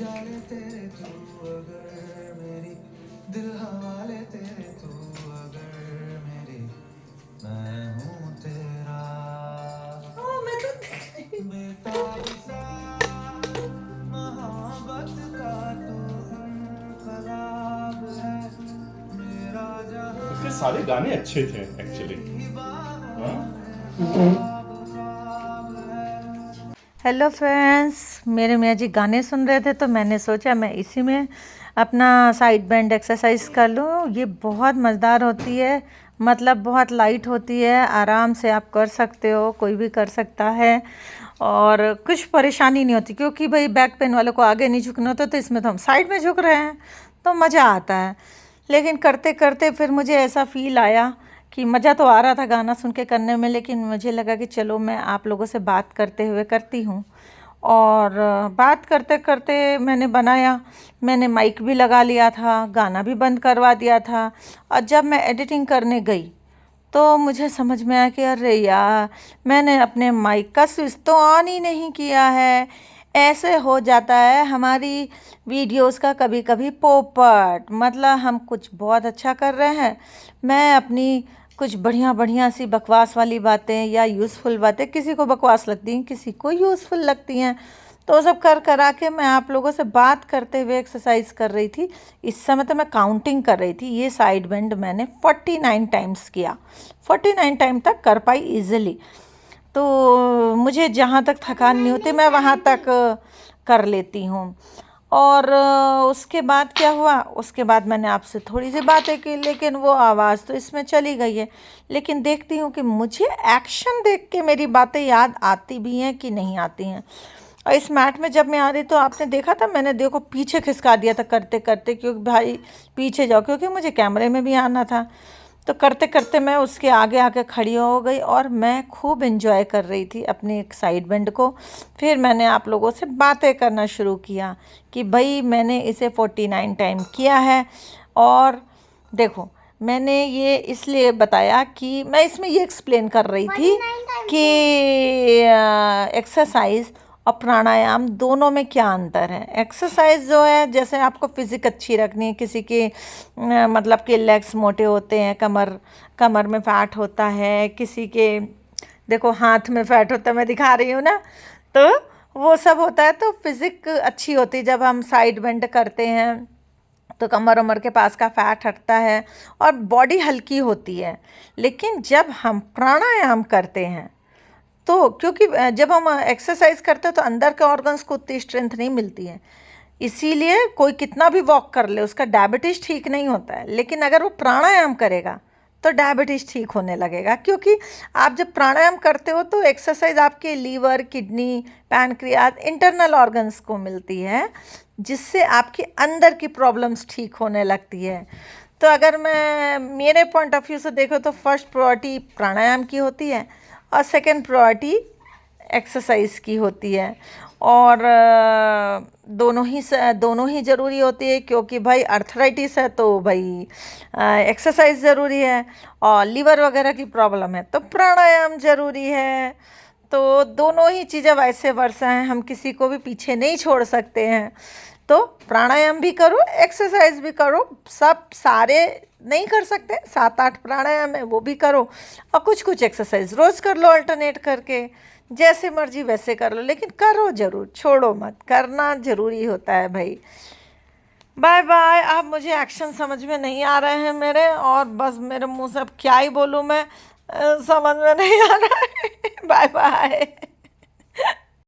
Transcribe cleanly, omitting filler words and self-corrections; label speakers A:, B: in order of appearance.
A: जाले तेरे तू अगर मेरी दिल हवाले तेरे तू अगर मेरी मैं हूँ तेरा मैं तो बेताब सा मोहब्बत का तू इनकलाब है मेरा जहां
B: उसके सारे गाने अच्छे थे एक्चुअली। हाँ।
C: हेलो फ्रेंड्स, मेरे मियाँ जी गाने सुन रहे थे तो मैंने सोचा मैं इसी में अपना साइड बैंड एक्सरसाइज कर लूँ। ये बहुत मज़ेदार होती है, मतलब बहुत लाइट होती है, आराम से आप कर सकते हो, कोई भी कर सकता है और कुछ परेशानी नहीं होती क्योंकि भाई बैक पेन वालों को आगे नहीं झुकना होता, तो इसमें तो हम साइड में झुक रहे हैं तो मज़ा आता है। लेकिन करते करते फिर मुझे ऐसा फ़ील आया कि मज़ा तो आ रहा था गाना सुन के करने में, लेकिन मुझे लगा कि चलो मैं आप लोगों से बात करते हुए करती हूँ। और बात करते करते मैंने माइक भी लगा लिया था, गाना भी बंद करवा दिया था। और जब मैं एडिटिंग करने गई तो मुझे समझ में आया कि अरे यार, मैंने अपने माइक का स्विच तो ऑन ही नहीं किया है। ऐसे हो जाता है हमारी वीडियोस का कभी कभी पोपट, मतलब हम कुछ बहुत अच्छा कर रहे हैं, मैं अपनी कुछ बढ़िया बढ़िया सी बकवास वाली बातें या यूज़फुल बातें, किसी को बकवास लगती हैं, किसी को यूज़फुल लगती हैं, तो वो सब कर करा के मैं आप लोगों से बात करते हुए एक्सरसाइज कर रही थी। इस समय तो मैं काउंटिंग कर रही थी। ये साइड बेंड मैंने 49 टाइम्स किया, 49 टाइम तक कर पाई इजीली। तो मुझे जहाँ तक थकान नहीं होती मैं वहाँ तक कर लेती हूँ। और उसके बाद क्या हुआ, उसके बाद मैंने आपसे थोड़ी सी बातें की, लेकिन वो आवाज़ तो इसमें चली गई है। लेकिन देखती हूँ कि मुझे एक्शन देख के मेरी बातें याद आती भी हैं कि नहीं आती हैं। और इस मैट में जब मैं आ रही तो आपने देखा था, मैंने देखो पीछे खिसका दिया था करते करते, क्योंकि भाई पीछे जाओ, क्योंकि मुझे कैमरे में भी आना था। तो करते करते मैं उसके आगे आके खड़ी हो गई और मैं खूब एंजॉय कर रही थी अपनी एक साइड बेंड को। फिर मैंने आप लोगों से बातें करना शुरू किया कि भाई मैंने इसे 49 टाइम किया है। और देखो, मैंने ये इसलिए बताया कि मैं इसमें ये एक्सप्लेन कर रही थी कि एक्सरसाइज और प्राणायाम दोनों में क्या अंतर है। एक्सरसाइज जो है, जैसे आपको फिजिक अच्छी रखनी है, किसी के मतलब कि लेग्स मोटे होते हैं, कमर में फैट होता है, किसी के देखो हाथ में फैट होता है, मैं दिखा रही हूँ ना, तो वो सब होता है। तो फिजिक अच्छी होती है जब हम साइड बेंड करते हैं तो कमर उमर के पास का फैट हटता है और बॉडी हल्की होती है। लेकिन जब हम प्राणायाम करते हैं तो क्योंकि जब हम एक्सरसाइज करते हैं तो अंदर के ऑर्गन्स को उतनी स्ट्रेंथ नहीं मिलती है, इसीलिए कोई कितना भी वॉक कर ले उसका डायबिटीज़ ठीक नहीं होता है। लेकिन अगर वो प्राणायाम करेगा तो डायबिटीज़ ठीक होने लगेगा, क्योंकि आप जब प्राणायाम करते हो तो एक्सरसाइज आपके liver, kidney, pancreas, internal organs को मिलती है, जिससे आपके अंदर की प्रॉब्लम्स ठीक होने लगती है। तो अगर मैं मेरे पॉइंट ऑफ व्यू से देखो तो फर्स्ट प्रायोरिटी प्राणायाम की होती है और सेकंड प्रायोरिटी एक्सरसाइज की होती है। और दोनों ही ज़रूरी होती है, क्योंकि भाई अर्थराइटिस है तो भाई एक्सरसाइज ज़रूरी है, और लीवर वगैरह की प्रॉब्लम है तो प्राणायाम ज़रूरी है। तो दोनों ही चीज़ें वैसे वर्सा हैं, हम किसी को भी पीछे नहीं छोड़ सकते हैं। तो प्राणायाम भी करो, एक्सरसाइज भी करो, सब सारे नहीं कर सकते, 7-8 प्राणायाम है वो भी करो, और कुछ कुछ एक्सरसाइज रोज़ कर लो अल्टरनेट करके, जैसे मर्जी वैसे कर लो, लेकिन करो ज़रूर, छोड़ो मत, करना ज़रूरी होता है भाई। Bye bye. अब मुझे एक्शन समझ में नहीं आ रहे हैं मेरे, और बस मेरे मुंह से अब क्या ही बोलूँ मैं, समझ में नहीं आ रहा है। Bye bye.